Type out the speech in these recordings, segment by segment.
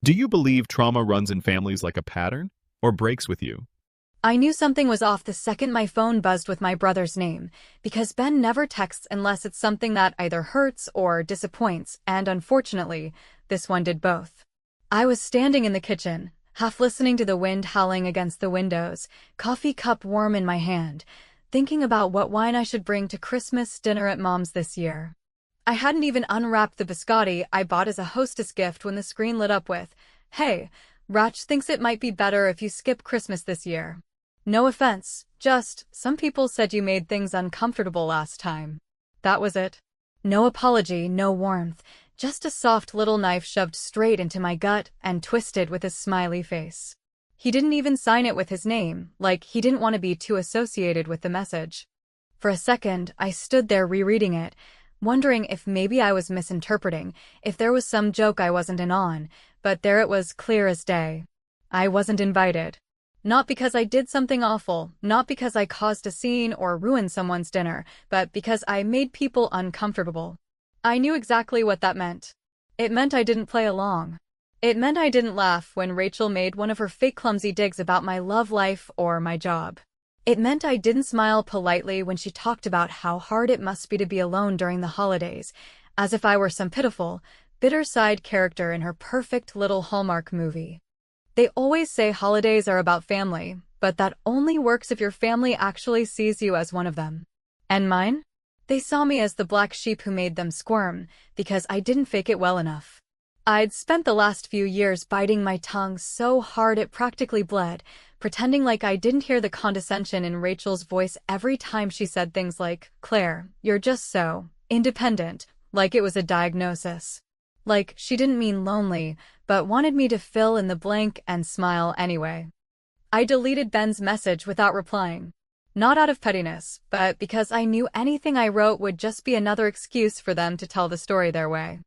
Do you believe trauma runs in families like a pattern or breaks with you? I knew something was off the second my phone buzzed with my brother's name, because Ben never texts unless it's something that either hurts or disappoints, and unfortunately, this one did both. I was standing in the kitchen, half listening to the wind howling against the windows, coffee cup warm in my hand, thinking about what wine I should bring to Christmas dinner at Mom's this year. I hadn't even unwrapped the biscotti I bought as a hostess gift when the screen lit up with, "Hey, Ratch thinks it might be better if you skip Christmas this year. No offense, just, some people said you made things uncomfortable last time." That was it. No apology, no warmth, just a soft little knife shoved straight into my gut and twisted with a smiley face. He didn't even sign it with his name, like he didn't want to be too associated with the message. For a second, I stood there rereading it, wondering if maybe I was misinterpreting, if there was some joke I wasn't in on, but there it was clear as day. I wasn't invited. Not because I did something awful, not because I caused a scene or ruined someone's dinner, but because I made people uncomfortable. I knew exactly what that meant. It meant I didn't play along. It meant I didn't laugh when Rachel made one of her fake clumsy digs about my love life or my job. It meant I didn't smile politely when she talked about how hard it must be to be alone during the holidays, as if I were some pitiful, bitter side character in her perfect little Hallmark movie. They always say holidays are about family, but that only works if your family actually sees you as one of them. And mine? They saw me as the black sheep who made them squirm, because I didn't fake it well enough. I'd spent the last few years biting my tongue so hard it practically bled, pretending like I didn't hear the condescension in Rachel's voice every time she said things like, "Claire, you're just so independent," like it was a diagnosis. Like she didn't mean lonely, but wanted me to fill in the blank and smile anyway. I deleted Ben's message without replying. Not out of pettiness, but because I knew anything I wrote would just be another excuse for them to tell the story their way.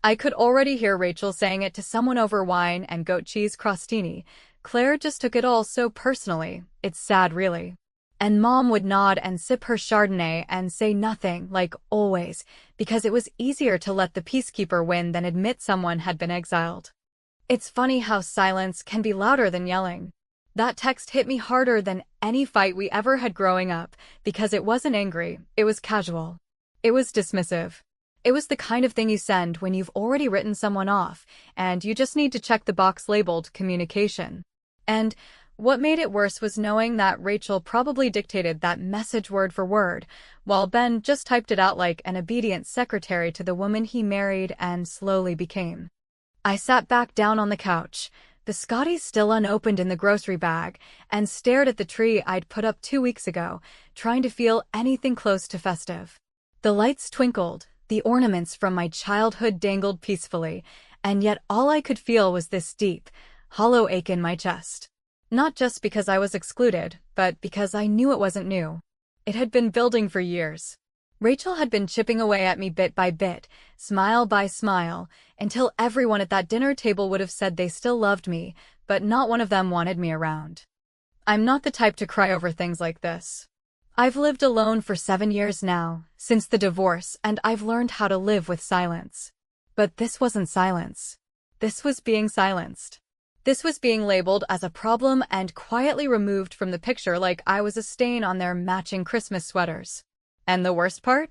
I could already hear Rachel saying it to someone over wine and goat cheese crostini. "Claire just took it all so personally, it's sad really." And Mom would nod and sip her Chardonnay and say nothing, like always, because it was easier to let the peacekeeper win than admit someone had been exiled. It's funny how silence can be louder than yelling. That text hit me harder than any fight we ever had growing up, because it wasn't angry, it was casual. It was dismissive. It was the kind of thing you send when you've already written someone off, and you just need to check the box labeled communication. And what made it worse was knowing that Rachel probably dictated that message word for word, while Ben just typed it out like an obedient secretary to the woman he married and slowly became. I sat back down on the couch, biscottis still unopened in the grocery bag, and stared at the tree I'd put up 2 weeks ago, trying to feel anything close to festive. The lights twinkled, the ornaments from my childhood dangled peacefully, and yet all I could feel was this deep, hollow ache in my chest. Not just because I was excluded, but because I knew it wasn't new. It had been building for years. Rachel had been chipping away at me bit by bit, smile by smile, until everyone at that dinner table would have said they still loved me, but not one of them wanted me around. I'm not the type to cry over things like this. I've lived alone for 7 years now, since the divorce, and I've learned how to live with silence. But this wasn't silence. This was being silenced. This was being labeled as a problem and quietly removed from the picture like I was a stain on their matching Christmas sweaters. And the worst part?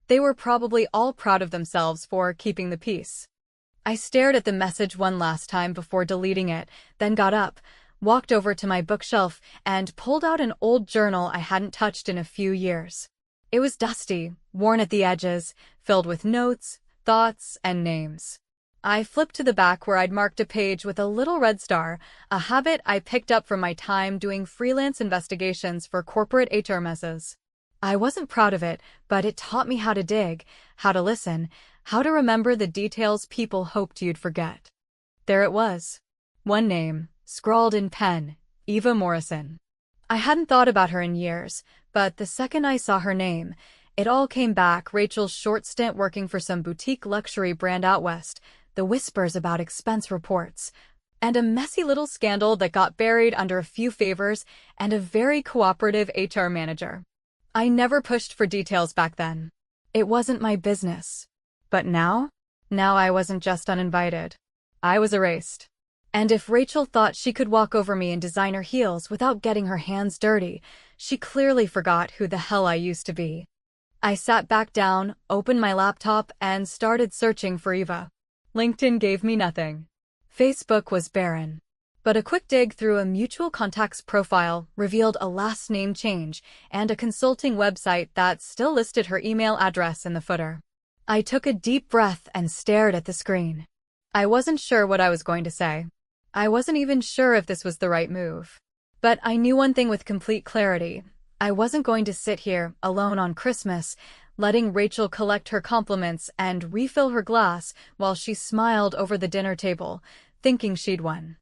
They were probably all proud of themselves for keeping the peace. I stared at the message one last time before deleting it, then got up, walked over to my bookshelf, and pulled out an old journal I hadn't touched in a few years. It was dusty, worn at the edges, filled with notes, thoughts, and names. I flipped to the back where I'd marked a page with a little red star, a habit I picked up from my time doing freelance investigations for corporate HR messes. I wasn't proud of it, but it taught me how to dig, how to listen, how to remember the details people hoped you'd forget. There it was. One name, scrawled in pen, Eva Morrison. I hadn't thought about her in years, but the second I saw her name, it all came back. Rachel's short stint working for some boutique luxury brand out west, the whispers about expense reports, and a messy little scandal that got buried under a few favors and a very cooperative HR manager. I never pushed for details back then. It wasn't my business. But now? Now I wasn't just uninvited. I was erased. And if Rachel thought she could walk over me in designer heels without getting her hands dirty, she clearly forgot who the hell I used to be. I sat back down, opened my laptop, and started searching for Eva. LinkedIn gave me nothing. Facebook was barren. But a quick dig through a mutual contact's profile revealed a last name change and a consulting website that still listed her email address in the footer. I took a deep breath and stared at the screen. I wasn't sure what I was going to say. I wasn't even sure if this was the right move. But I knew one thing with complete clarity. I wasn't going to sit here, alone on Christmas, letting Rachel collect her compliments and refill her glass while she smiled over the dinner table, thinking she'd won.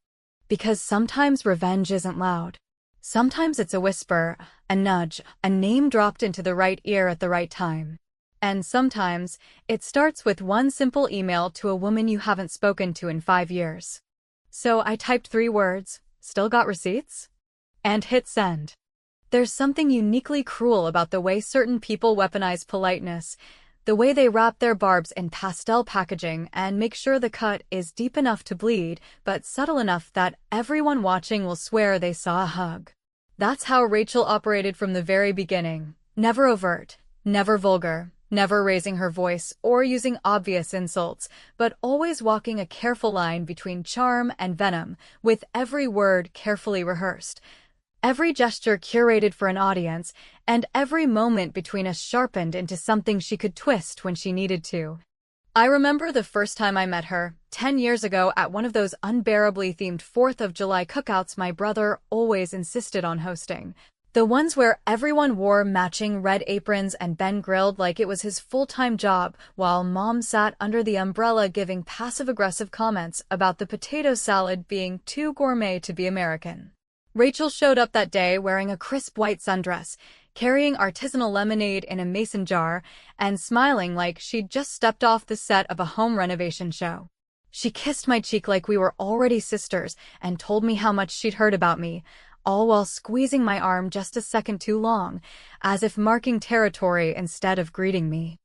Because sometimes revenge isn't loud. Sometimes it's a whisper, a nudge, a name dropped into the right ear at the right time. And sometimes it starts with one simple email to a woman you haven't spoken to in 5 years. So I typed 3 words, "Still got receipts?" and hit send. There's something uniquely cruel about the way certain people weaponize politeness, the way they wrap their barbs in pastel packaging and make sure the cut is deep enough to bleed, but subtle enough that everyone watching will swear they saw a hug. That's how Rachel operated from the very beginning. Never overt, never vulgar, never raising her voice or using obvious insults, but always walking a careful line between charm and venom, with every word carefully rehearsed. Every gesture curated for an audience, and every moment between us sharpened into something she could twist when she needed to. I remember the first time I met her, 10 years ago at one of those unbearably themed 4th of July cookouts my brother always insisted on hosting. The ones where everyone wore matching red aprons and Ben grilled like it was his full-time job, while Mom sat under the umbrella giving passive-aggressive comments about the potato salad being too gourmet to be American. Rachel showed up that day wearing a crisp white sundress, carrying artisanal lemonade in a mason jar, and smiling like she'd just stepped off the set of a home renovation show. She kissed my cheek like we were already sisters and told me how much she'd heard about me, all while squeezing my arm just a second too long, as if marking territory instead of greeting me.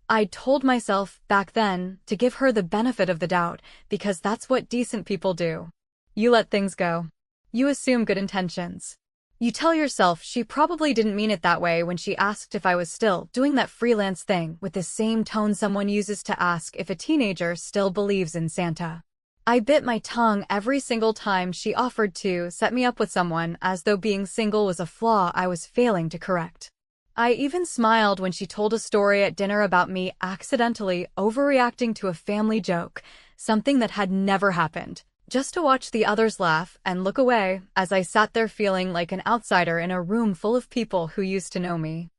I'd told myself, back then, to give her the benefit of the doubt, because that's what decent people do. You let things go. You assume good intentions. You tell yourself she probably didn't mean it that way when she asked if I was still doing that freelance thing with the same tone someone uses to ask if a teenager still believes in Santa. I bit my tongue every single time she offered to set me up with someone, as though being single was a flaw I was failing to correct. I even smiled when she told a story at dinner about me accidentally overreacting to a family joke, something that had never happened, just to watch the others laugh and look away as I sat there feeling like an outsider in a room full of people who used to know me.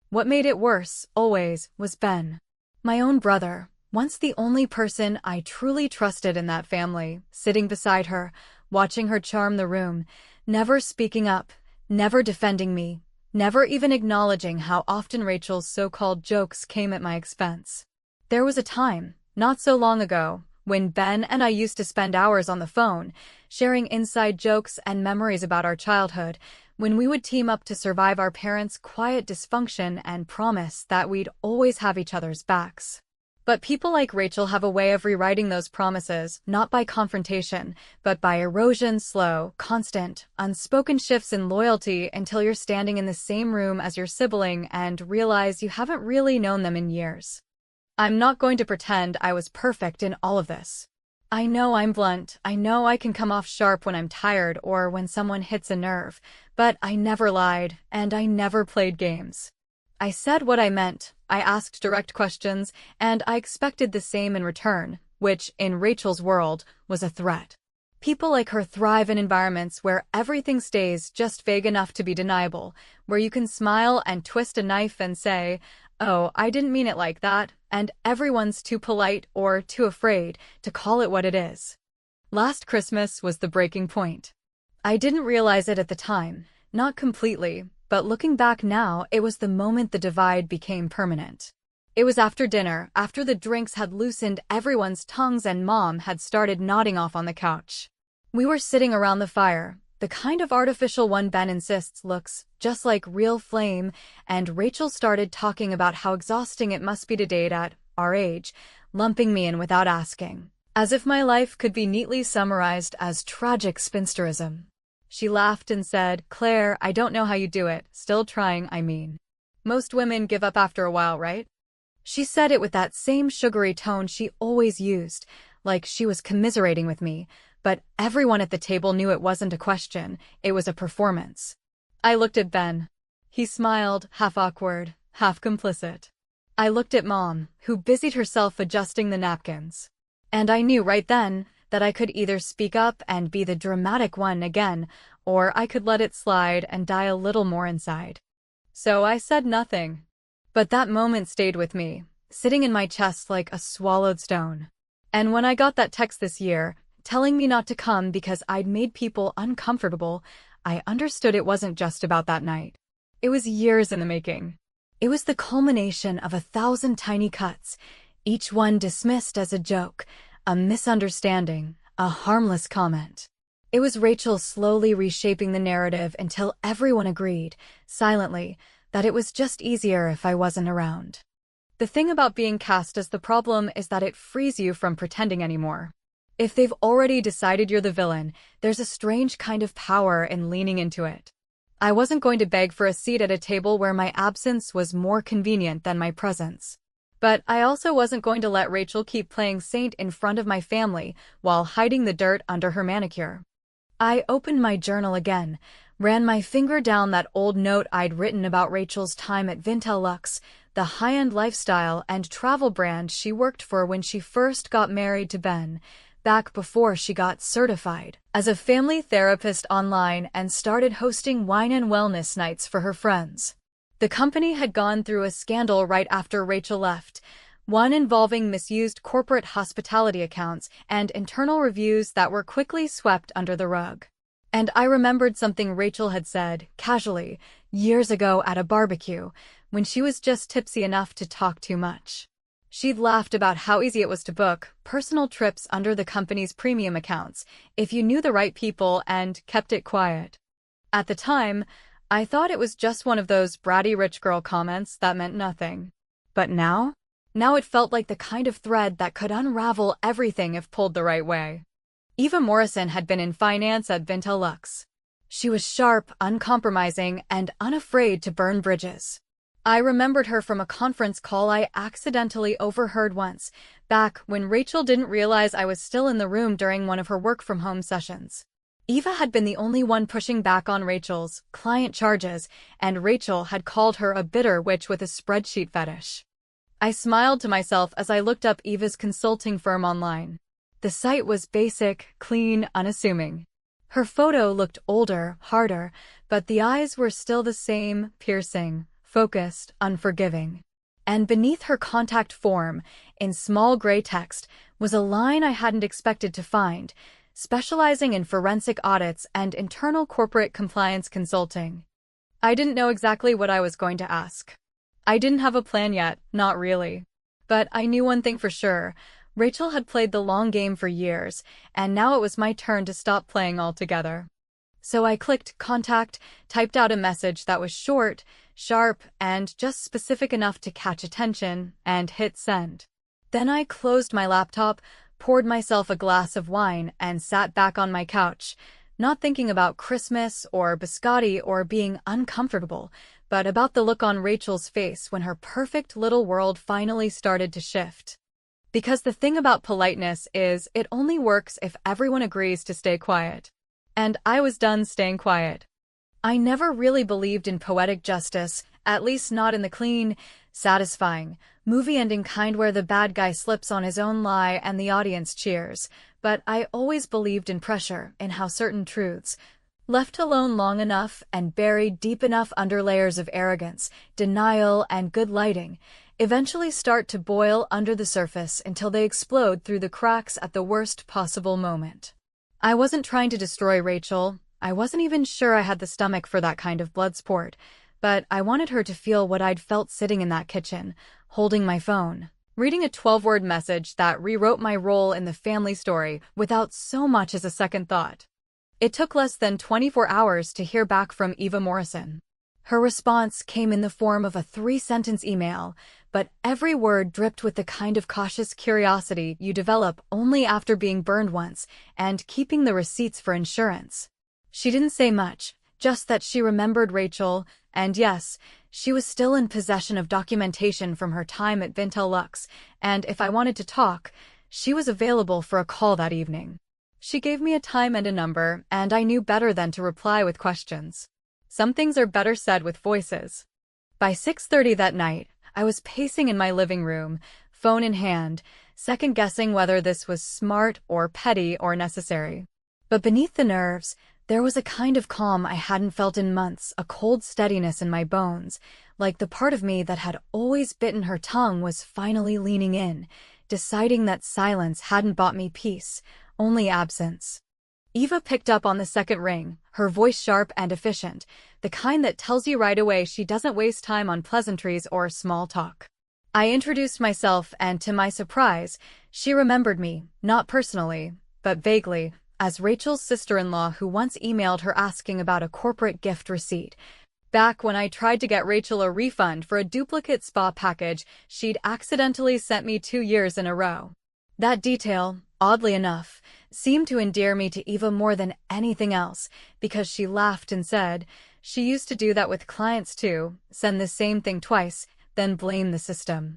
What made it worse, always, was Ben. My own brother, once the only person I truly trusted in that family, sitting beside her, watching her charm the room, never speaking up, never defending me, never even acknowledging how often Rachel's so-called jokes came at my expense. There was a time, not so long ago, when Ben and I used to spend hours on the phone, sharing inside jokes and memories about our childhood, when we would team up to survive our parents' quiet dysfunction and promise that we'd always have each other's backs. But people like Rachel have a way of rewriting those promises, not by confrontation, but by erosion, slow, constant, unspoken shifts in loyalty until you're standing in the same room as your sibling and realize you haven't really known them in years. I'm not going to pretend I was perfect in all of this. I know I'm blunt, I know I can come off sharp when I'm tired or when someone hits a nerve, but I never lied, and I never played games. I said what I meant, I asked direct questions, and I expected the same in return, which, in Rachel's world, was a threat. People like her thrive in environments where everything stays just vague enough to be deniable, where you can smile and twist a knife and say, "Oh, I didn't mean it like that," and everyone's too polite or too afraid to call it what it is. Last Christmas was the breaking point. I didn't realize it at the time, not completely, but looking back now, it was the moment the divide became permanent. It was after dinner, after the drinks had loosened everyone's tongues and Mom had started nodding off on the couch. We were sitting around the fire, the kind of artificial one Ben insists looks just like real flame, and Rachel started talking about how exhausting it must be to date at our age, lumping me in without asking. as if my life could be neatly summarized as tragic spinsterism. She laughed and said, "Claire, I don't know how you do it. Still trying, I mean. Most women give up after a while, right?" She said it with that same sugary tone she always used, like she was commiserating with me, but everyone at the table knew it wasn't a question, it was a performance. I looked at Ben. He smiled, half awkward, half complicit. I looked at Mom, who busied herself adjusting the napkins. And I knew right then that I could either speak up and be the dramatic one again, or I could let it slide and die a little more inside. So I said nothing. But that moment stayed with me, sitting in my chest like a swallowed stone. And when I got that text this year, telling me not to come because I'd made people uncomfortable, I understood it wasn't just about that night. It was years in the making. It was the culmination of 1,000 tiny cuts, each one dismissed as a joke, a misunderstanding, a harmless comment. It was Rachel slowly reshaping the narrative until everyone agreed, silently, that it was just easier if I wasn't around. The thing about being cast as the problem is that it frees you from pretending anymore. If they've already decided you're the villain, there's a strange kind of power in leaning into it. I wasn't going to beg for a seat at a table where my absence was more convenient than my presence. But I also wasn't going to let Rachel keep playing saint in front of my family while hiding the dirt under her manicure. I opened my journal again, ran my finger down that old note I'd written about Rachel's time at Vintelux, the high-end lifestyle and travel brand she worked for when she first got married to Ben, back before she got certified as a family therapist online and started hosting wine and wellness nights for her friends. The company had gone through a scandal right after Rachel left, one involving misused corporate hospitality accounts and internal reviews that were quickly swept under the rug. And I remembered something Rachel had said, casually, years ago at a barbecue, when she was just tipsy enough to talk too much. She'd laughed about how easy it was to book personal trips under the company's premium accounts if you knew the right people and kept it quiet. At the time, I thought it was just one of those bratty rich girl comments that meant nothing. But now it felt like the kind of thread that could unravel everything if pulled the right way. Eva Morrison had been in finance at Vintelux. She was sharp, uncompromising, and unafraid to burn bridges. I remembered her from a conference call I accidentally overheard once, back when Rachel didn't realize I was still in the room during one of her work-from-home sessions. Eva had been the only one pushing back on Rachel's client charges, and Rachel had called her a bitter witch with a spreadsheet fetish. I smiled to myself as I looked up Eva's consulting firm online. The site was basic, clean, unassuming. Her photo looked older, harder, but the eyes were still the same, piercing, focused, unforgiving. And beneath her contact form, in small gray text, was a line I hadn't expected to find, specializing in forensic audits and internal corporate compliance consulting. I didn't know exactly what I was going to ask. I didn't have a plan yet, not really. But I knew one thing for sure. Rachel had played the long game for years, and now it was my turn to stop playing altogether. So I clicked contact, typed out a message that was short, sharp, and just specific enough to catch attention, and hit send. Then I closed my laptop, poured myself a glass of wine, and sat back on my couch, not thinking about Christmas or biscotti or being uncomfortable, but about the look on Rachel's face when her perfect little world finally started to shift. Because the thing about politeness is it only works if everyone agrees to stay quiet. And I was done staying quiet. I never really believed in poetic justice, at least not in the clean, satisfying, movie-ending kind where the bad guy slips on his own lie and the audience cheers, but I always believed in pressure, in how certain truths, left alone long enough and buried deep enough under layers of arrogance, denial, and good lighting, eventually start to boil under the surface until they explode through the cracks at the worst possible moment. I wasn't trying to destroy Rachel. I wasn't even sure I had the stomach for that kind of blood sport, but I wanted her to feel what I'd felt sitting in that kitchen, holding my phone, reading a 12-word message that rewrote my role in the family story without so much as a second thought. It took less than 24 hours to hear back from Eva Morrison. Her response came in the form of a 3-sentence email, but every word dripped with the kind of cautious curiosity you develop only after being burned once and keeping the receipts for insurance. She didn't say much, just that she remembered Rachel, and yes, she was still in possession of documentation from her time at Finalizing, and if I wanted to talk, she was available for a call that evening. She gave me a time and a number, and I knew better than to reply with questions. Some things are better said with voices. By 6:30 that night, I was pacing in my living room, phone in hand, second-guessing whether this was smart or petty or necessary. But beneath the nerves, there was a kind of calm I hadn't felt in months, a cold steadiness in my bones, like the part of me that had always bitten her tongue was finally leaning in, deciding that silence hadn't bought me peace, only absence. Eva picked up on the second ring, her voice sharp and efficient, the kind that tells you right away she doesn't waste time on pleasantries or small talk. I introduced myself, and to my surprise, she remembered me, not personally, but vaguely, as Rachel's sister-in-law who once emailed her asking about a corporate gift receipt. Back when I tried to get Rachel a refund for a duplicate spa package she'd accidentally sent me 2 years in a row. That detail, oddly enough, seemed to endear me to Eva more than anything else, because she laughed and said, she used to do that with clients too, send the same thing twice, then blame the system.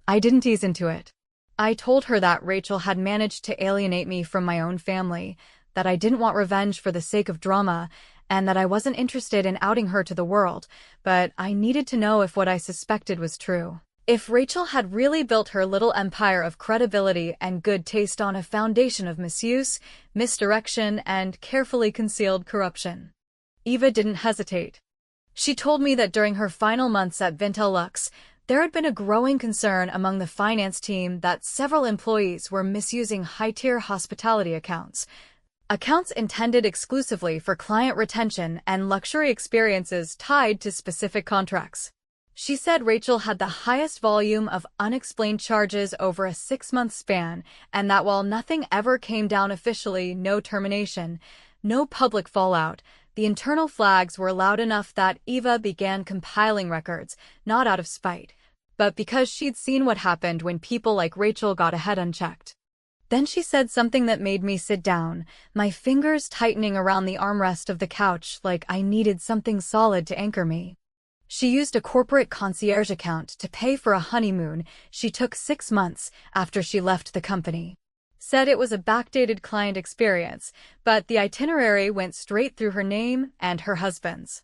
I didn't ease into it. I told her that Rachel had managed to alienate me from my own family, that I didn't want revenge for the sake of drama, and that I wasn't interested in outing her to the world, but I needed to know if what I suspected was true. If Rachel had really built her little empire of credibility and good taste on a foundation of misuse, misdirection, and carefully concealed corruption. Eva didn't hesitate. She told me that during her final months at Finalizing, there had been a growing concern among the finance team that several employees were misusing high-tier hospitality accounts intended exclusively for client retention and luxury experiences tied to specific contracts. She said Rachel had the highest volume of unexplained charges over a 6-month span, and that while nothing ever came down officially, no termination, no public fallout, the internal flags were loud enough that Eva began compiling records, not out of spite, but because she'd seen what happened when people like Rachel got ahead unchecked. Then she said something that made me sit down, my fingers tightening around the armrest of the couch like I needed something solid to anchor me. She used a corporate concierge account to pay for a honeymoon she took 6 months after she left the company. Said it was a backdated client experience, but the itinerary went straight through her name and her husband's.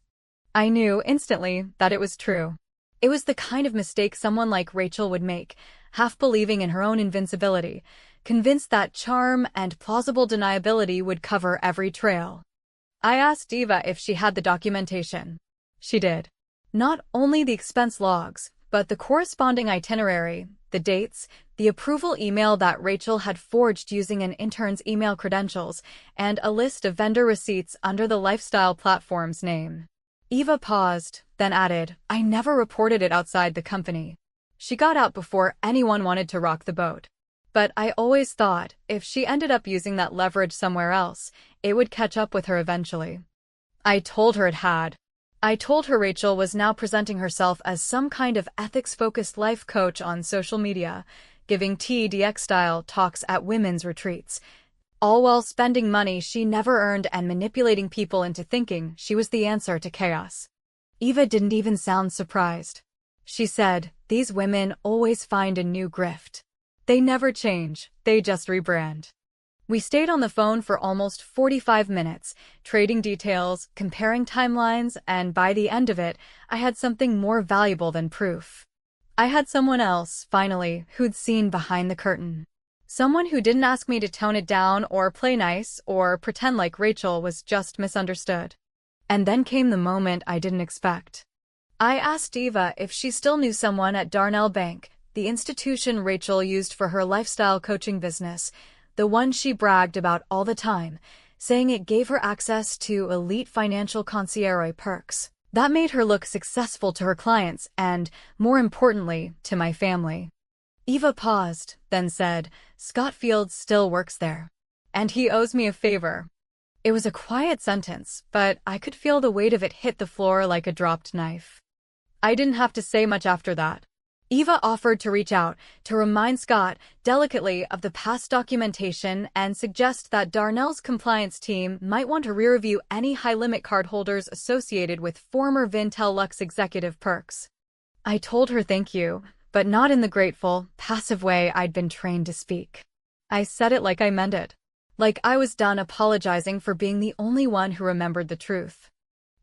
I knew instantly that it was true. It was the kind of mistake someone like Rachel would make, half believing in her own invincibility, convinced that charm and plausible deniability would cover every trail. I asked Eva if she had the documentation. She did. Not only the expense logs, but the corresponding itinerary, the dates, the approval email that Rachel had forged using an intern's email credentials, and a list of vendor receipts under the lifestyle platform's name. Eva paused, then added, I never reported it outside the company. She got out before anyone wanted to rock the boat. But I always thought, if she ended up using that leverage somewhere else, it would catch up with her eventually. I told her it had. I told her Rachel was now presenting herself as some kind of ethics-focused life coach on social media, giving TEDx-style talks at women's retreats, all while spending money she never earned and manipulating people into thinking she was the answer to chaos. Eva didn't even sound surprised. She said, these women always find a new grift. They never change, they just rebrand. We stayed on the phone for almost 45 minutes, trading details, comparing timelines, and by the end of it, I had something more valuable than proof. I had someone else, finally, who'd seen behind the curtain. Someone who didn't ask me to tone it down or play nice or pretend like Rachel was just misunderstood. And then came the moment I didn't expect. I asked Eva if she still knew someone at Darnell Bank, the institution Rachel used for her lifestyle coaching business, the one she bragged about all the time, saying it gave her access to elite financial concierge perks. That made her look successful to her clients and, more importantly, to my family. Eva paused, then said, Scott Fields still works there. And he owes me a favor. It was a quiet sentence, but I could feel the weight of it hit the floor like a dropped knife. I didn't have to say much after that. Eva offered to reach out to remind Scott delicately of the past documentation and suggest that Darnell's compliance team might want to re-review any high-limit cardholders associated with former Vintel Lux executive perks. I told her thank you, but not in the grateful, passive way I'd been trained to speak. I said it like I meant it. Like I was done apologizing for being the only one who remembered the truth.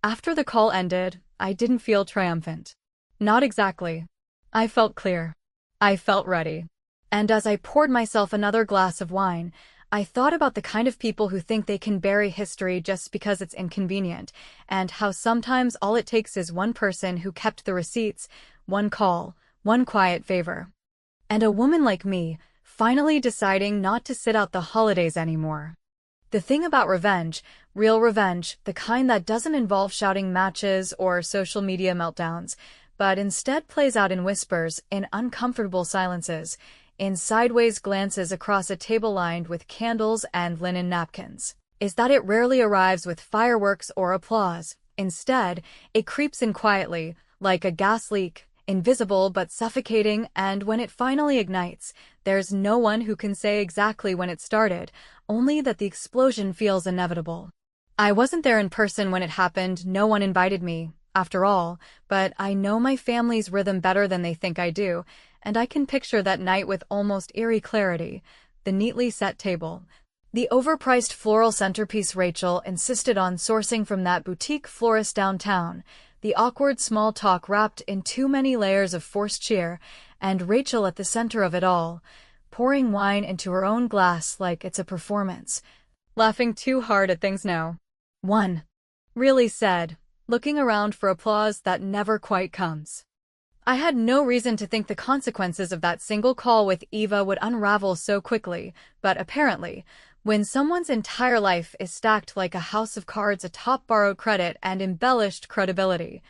After the call ended, I didn't feel triumphant. Not exactly. I felt clear. I felt ready. And as I poured myself another glass of wine, I thought about the kind of people who think they can bury history just because it's inconvenient, and how sometimes all it takes is one person who kept the receipts, one call, one quiet favor. And a woman like me, finally deciding not to sit out the holidays anymore. The thing about revenge, real revenge, the kind that doesn't involve shouting matches or social media meltdowns, but instead plays out in whispers, in uncomfortable silences, in sideways glances across a table lined with candles and linen napkins, is that it rarely arrives with fireworks or applause. Instead, it creeps in quietly, like a gas leak, invisible but suffocating, and when it finally ignites, there's no one who can say exactly when it started, only that the explosion feels inevitable. I wasn't there in person when it happened, no one invited me, after all, but I know my family's rhythm better than they think I do, and I can picture that night with almost eerie clarity. The neatly set table. The overpriced floral centerpiece Rachel insisted on sourcing from that boutique florist downtown. The awkward small talk wrapped in too many layers of forced cheer, and Rachel at the center of it all, pouring wine into her own glass like it's a performance. Laughing too hard at things now. One. Really said, looking around for applause that never quite comes. I had no reason to think the consequences of that single call with Eva would unravel so quickly, but apparently, when someone's entire life is stacked like a house of cards atop borrowed credit and embellished credibility,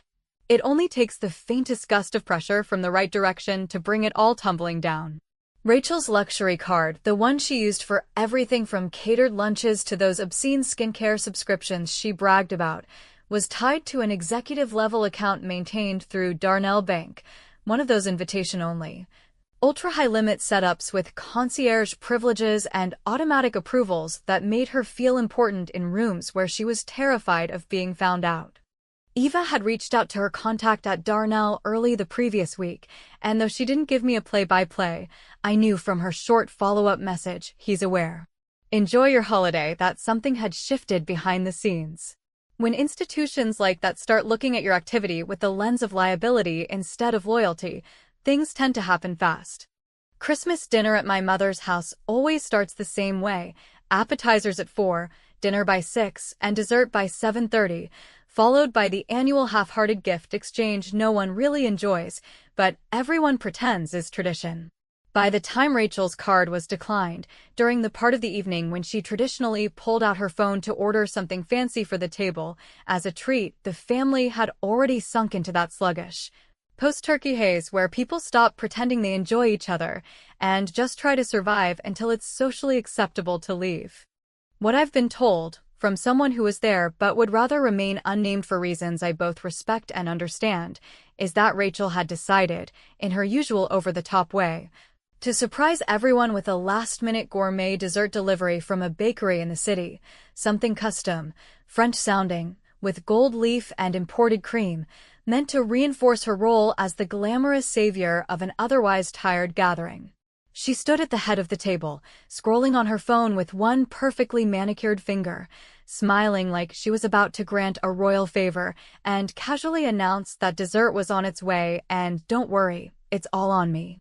it only takes the faintest gust of pressure from the right direction to bring it all tumbling down. Rachel's luxury card, the one she used for everything from catered lunches to those obscene skincare subscriptions she bragged about, was tied to an executive-level account maintained through Darnell Bank, one of those invitation-only, ultra-high-limit setups with concierge privileges and automatic approvals that made her feel important in rooms where she was terrified of being found out. Eva had reached out to her contact at Darnell early the previous week, and though she didn't give me a play-by-play, I knew from her short follow-up message, he's aware. Enjoy your holiday, that something had shifted behind the scenes. When institutions like that start looking at your activity with the lens of liability instead of loyalty, things tend to happen fast. Christmas dinner at my mother's house always starts the same way: appetizers at 4, dinner by 6, and dessert by 7:30, followed by the annual half-hearted gift exchange no one really enjoys, but everyone pretends is tradition. By the time Rachel's card was declined, during the part of the evening when she traditionally pulled out her phone to order something fancy for the table, as a treat, the family had already sunk into that sluggish post-turkey haze where people stop pretending they enjoy each other and just try to survive until it's socially acceptable to leave. What I've been told, from someone who was there but would rather remain unnamed for reasons I both respect and understand, is that Rachel had decided, in her usual over-the-top way, to surprise everyone with a last-minute gourmet dessert delivery from a bakery in the city, something custom, French-sounding, with gold leaf and imported cream, meant to reinforce her role as the glamorous savior of an otherwise tired gathering. She stood at the head of the table, scrolling on her phone with one perfectly manicured finger, smiling like she was about to grant a royal favor, and casually announced that dessert was on its way and, don't worry, it's all on me.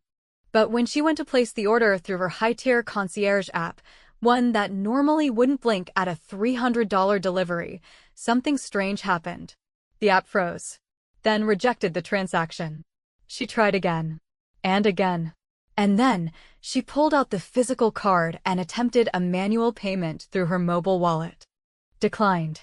But when she went to place the order through her high-tier concierge app, one that normally wouldn't blink at a $300 delivery, something strange happened. The app froze, then rejected the transaction. She tried again, and again. And then, she pulled out the physical card and attempted a manual payment through her mobile wallet. Declined.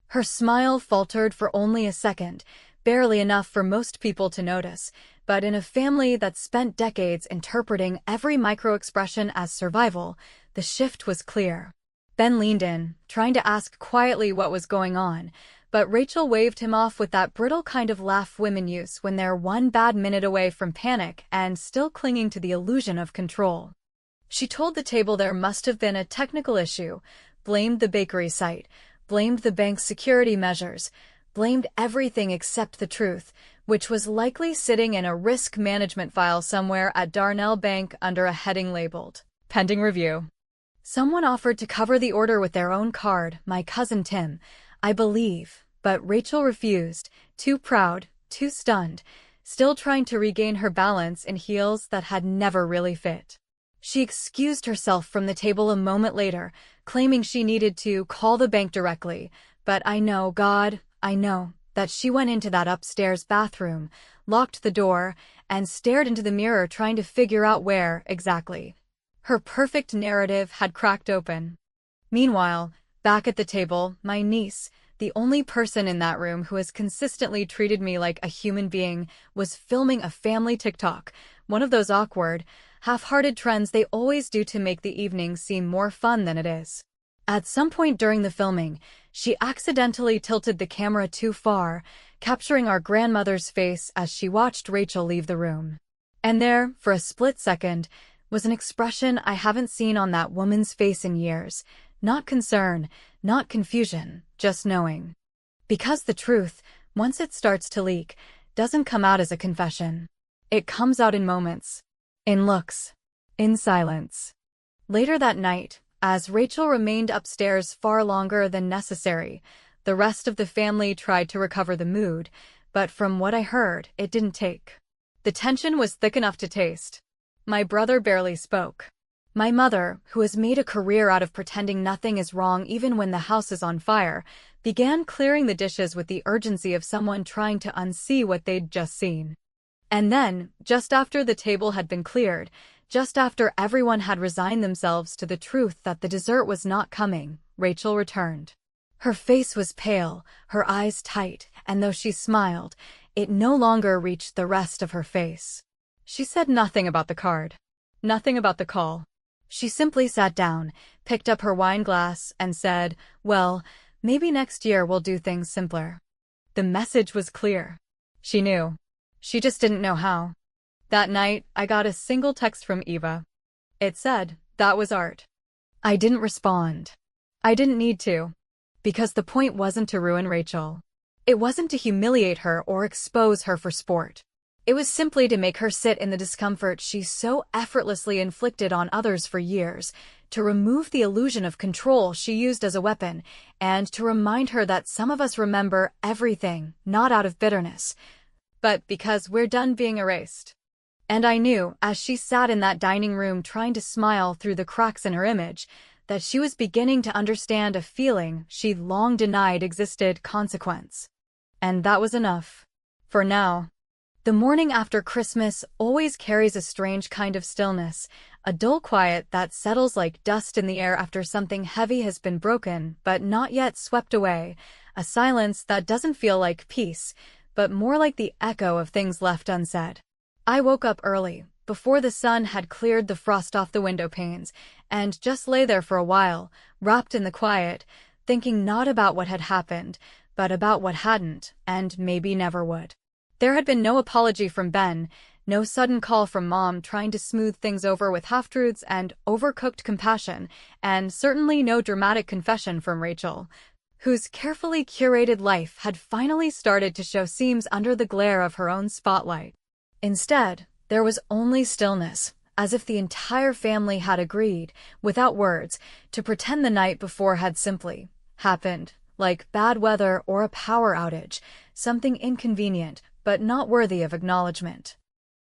Her smile faltered for only a second, barely enough for most people to notice, but in a family that spent decades interpreting every micro-expression as survival, the shift was clear. Ben leaned in, trying to ask quietly what was going on, but Rachel waved him off with that brittle kind of laugh women use when they're one bad minute away from panic and still clinging to the illusion of control. She told the table there must have been a technical issue, blamed the bakery site, blamed the bank's security measures, blamed everything except the truth, which was likely sitting in a risk management file somewhere at Darnell Bank under a heading labeled pending review. Someone offered to cover the order with their own card, my cousin Tim, I believe, but Rachel refused, too proud, too stunned, still trying to regain her balance in heels that had never really fit. She excused herself from the table a moment later, claiming she needed to call the bank directly, but I know, God, I know, that she went into that upstairs bathroom, locked the door, and stared into the mirror trying to figure out where, exactly. Her perfect narrative had cracked open. Meanwhile, back at the table, my niece, the only person in that room who has consistently treated me like a human being, was filming a family TikTok, one of those awkward, half-hearted trends they always do to make the evening seem more fun than it is. At some point during the filming, she accidentally tilted the camera too far, capturing our grandmother's face as she watched Rachel leave the room. And there, for a split second, was an expression I haven't seen on that woman's face in years. Not concern, not confusion, just knowing. Because the truth, once it starts to leak, doesn't come out as a confession. It comes out in moments. In looks. In silence. Later that night, as Rachel remained upstairs far longer than necessary, the rest of the family tried to recover the mood, but from what I heard, it didn't take. The tension was thick enough to taste. My brother barely spoke. My mother, who has made a career out of pretending nothing is wrong even when the house is on fire, began clearing the dishes with the urgency of someone trying to unsee what they'd just seen. And then, just after the table had been cleared, just after everyone had resigned themselves to the truth that the dessert was not coming, Rachel returned. Her face was pale, her eyes tight, and though she smiled, it no longer reached the rest of her face. She said nothing about the card. Nothing about the call. She simply sat down, picked up her wine glass, and said, well, maybe next year we'll do things simpler. The message was clear. She knew. She just didn't know how. That night, I got a single text from Eva. It said, that was art. I didn't respond. I didn't need to. Because the point wasn't to ruin Rachel. It wasn't to humiliate her or expose her for sport. It was simply to make her sit in the discomfort she so effortlessly inflicted on others for years, to remove the illusion of control she used as a weapon, and to remind her that some of us remember everything, not out of bitterness, but because we're done being erased. And I knew, as she sat in that dining room trying to smile through the cracks in her image, that she was beginning to understand a feeling she'd long denied existed: consequence. And that was enough. For now. The morning after Christmas always carries a strange kind of stillness, a dull quiet that settles like dust in the air after something heavy has been broken but not yet swept away, a silence that doesn't feel like peace, but more like the echo of things left unsaid. I woke up early, before the sun had cleared the frost off the window panes, and just lay there for a while, wrapped in the quiet, thinking not about what had happened, but about what hadn't, and maybe never would. There had been no apology from Ben, no sudden call from Mom trying to smooth things over with half-truths and overcooked compassion, and certainly no dramatic confession from Rachel, whose carefully curated life had finally started to show seams under the glare of her own spotlight. Instead, there was only stillness, as if the entire family had agreed, without words, to pretend the night before had simply happened, like bad weather or a power outage, something inconvenient, but not worthy of acknowledgement.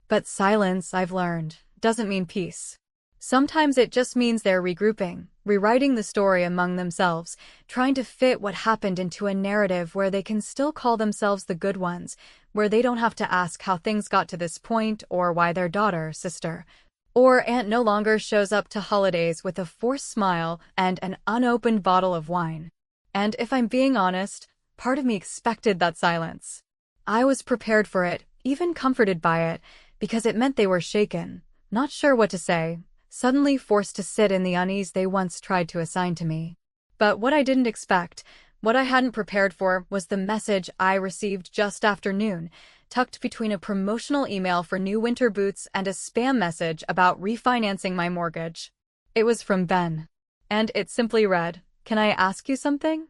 But silence, I've learned, doesn't mean peace. Sometimes it just means they're regrouping, rewriting the story among themselves, trying to fit what happened into a narrative where they can still call themselves the good ones, where they don't have to ask how things got to this point or why their daughter, sister, or aunt no longer shows up to holidays with a forced smile and an unopened bottle of wine. And if I'm being honest, part of me expected that silence. I was prepared for it, even comforted by it, because it meant they were shaken, not sure what to say, suddenly forced to sit in the unease they once tried to assign to me. But what I didn't expect, What I hadn't prepared for was the message I received just after noon, tucked between a promotional email for new winter boots and a spam message about refinancing my mortgage. It was from Ben. And it simply read, "Can I ask you something?"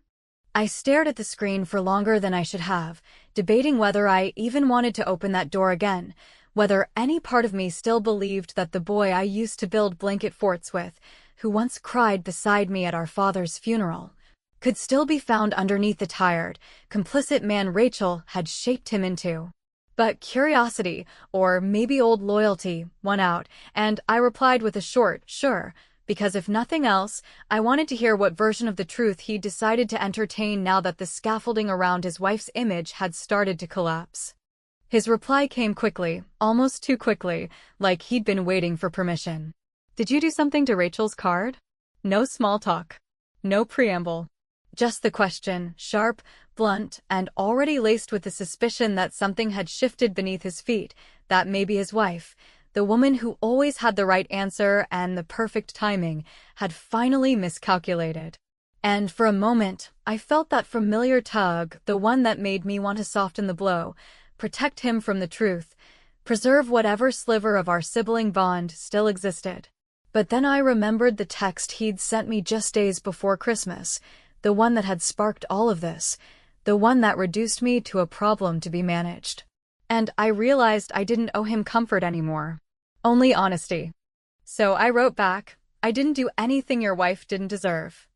I stared at the screen for longer than I should have, debating whether I even wanted to open that door again, whether any part of me still believed that the boy I used to build blanket forts with, who once cried beside me at our father's funeral, could still be found underneath the tired, complicit man Rachel had shaped him into. But curiosity, or maybe old loyalty, won out, and I replied with a short, "Sure," because if nothing else, I wanted to hear what version of the truth he'd decided to entertain now that the scaffolding around his wife's image had started to collapse. His reply came quickly, almost too quickly, like he'd been waiting for permission. "Did you do something to Rachel's card?" No small talk. No preamble. Just the question, sharp, blunt, and already laced with the suspicion that something had shifted beneath his feet, that maybe his wife, the woman who always had the right answer and the perfect timing, had finally miscalculated. And for a moment, I felt that familiar tug, the one that made me want to soften the blow, protect him from the truth, preserve whatever sliver of our sibling bond still existed. But then I remembered the text he'd sent me just days before Christmas, the one that had sparked all of this, the one that reduced me to a problem to be managed. And I realized I didn't owe him comfort anymore. Only honesty. So I wrote back, "I didn't do anything your wife didn't deserve."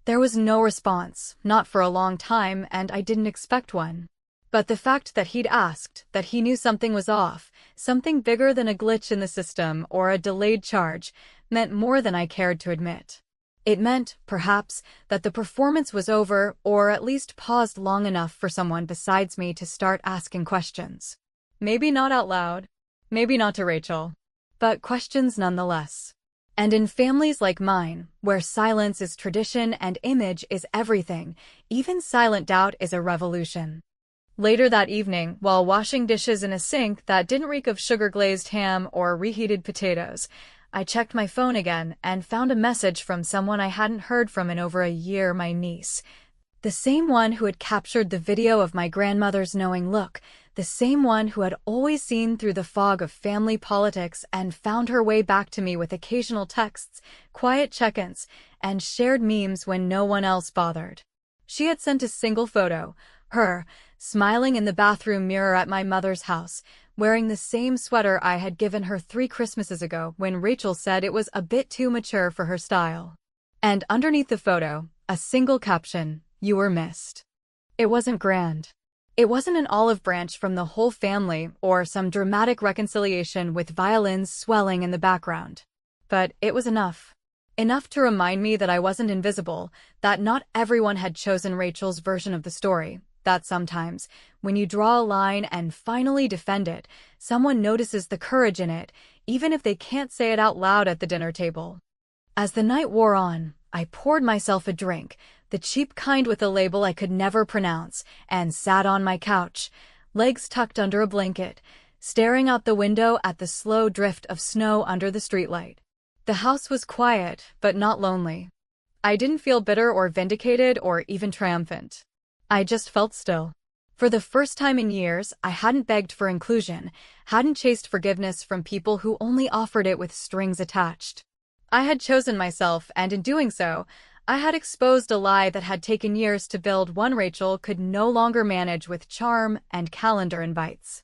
There was no response, not for a long time, and I didn't expect one. But the fact that he'd asked, that he knew something was off, something bigger than a glitch in the system or a delayed charge, meant more than I cared to admit. It meant, perhaps, that the performance was over, or at least paused long enough for someone besides me to start asking questions. Maybe not out loud, maybe not to Rachel, but questions nonetheless. And in families like mine, where silence is tradition and image is everything, even silent doubt is a revolution. Later that evening, while washing dishes in a sink that didn't reek of sugar-glazed ham or reheated potatoes, I checked my phone again and found a message from someone I hadn't heard from in over a year, my niece. The same one who had captured the video of my grandmother's knowing look, the same one who had always seen through the fog of family politics and found her way back to me with occasional texts, quiet check-ins, and shared memes when no one else bothered. She had sent a single photo, her, smiling in the bathroom mirror at my mother's house, wearing the same sweater I had given her 3 Christmases ago when Rachel said it was a bit too mature for her style. And underneath the photo, a single caption, "You were missed." It wasn't grand. It wasn't an olive branch from the whole family or some dramatic reconciliation with violins swelling in the background. But it was enough. Enough to remind me that I wasn't invisible, that not everyone had chosen Rachel's version of the story, that sometimes, when you draw a line and finally defend it, someone notices the courage in it, even if they can't say it out loud at the dinner table. As the night wore on, I poured myself a drink, the cheap kind with a label I could never pronounce, and sat on my couch, legs tucked under a blanket, staring out the window at the slow drift of snow under the streetlight. The house was quiet, but not lonely. I didn't feel bitter or vindicated or even triumphant. I just felt still. For the first time in years, I hadn't begged for inclusion, hadn't chased forgiveness from people who only offered it with strings attached. I had chosen myself, and in doing so, I had exposed a lie that had taken years to build, one Rachel could no longer manage with charm and calendar invites.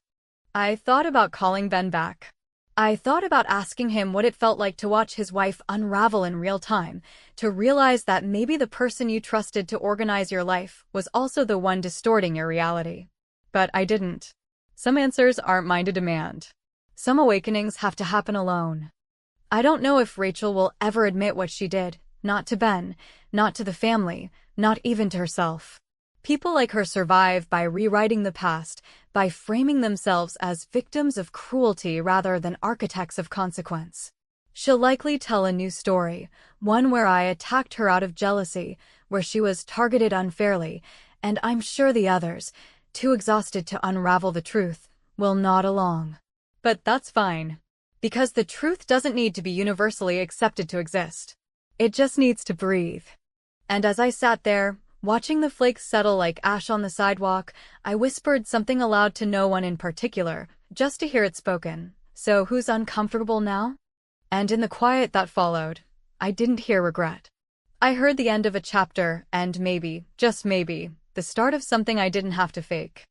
I thought about calling Ben back. I thought about asking him what it felt like to watch his wife unravel in real time, to realize that maybe the person you trusted to organize your life was also the one distorting your reality. But I didn't. Some answers aren't mine to demand. Some awakenings have to happen alone. I don't know if Rachel will ever admit what she did, not to Ben, not to the family, not even to herself. People like her survive by rewriting the past, by framing themselves as victims of cruelty rather than architects of consequence. She'll likely tell a new story, one where I attacked her out of jealousy, where she was targeted unfairly, and I'm sure the others, too exhausted to unravel the truth, will nod along. But that's fine. Because the truth doesn't need to be universally accepted to exist. It just needs to breathe. And as I sat there, Watching the flakes settle like ash on the sidewalk, I whispered something aloud to no one in particular, just to hear it spoken. So who's uncomfortable now? And in the quiet that followed, I didn't hear regret. I heard the end of a chapter, and maybe, just maybe, the start of something I didn't have to fake.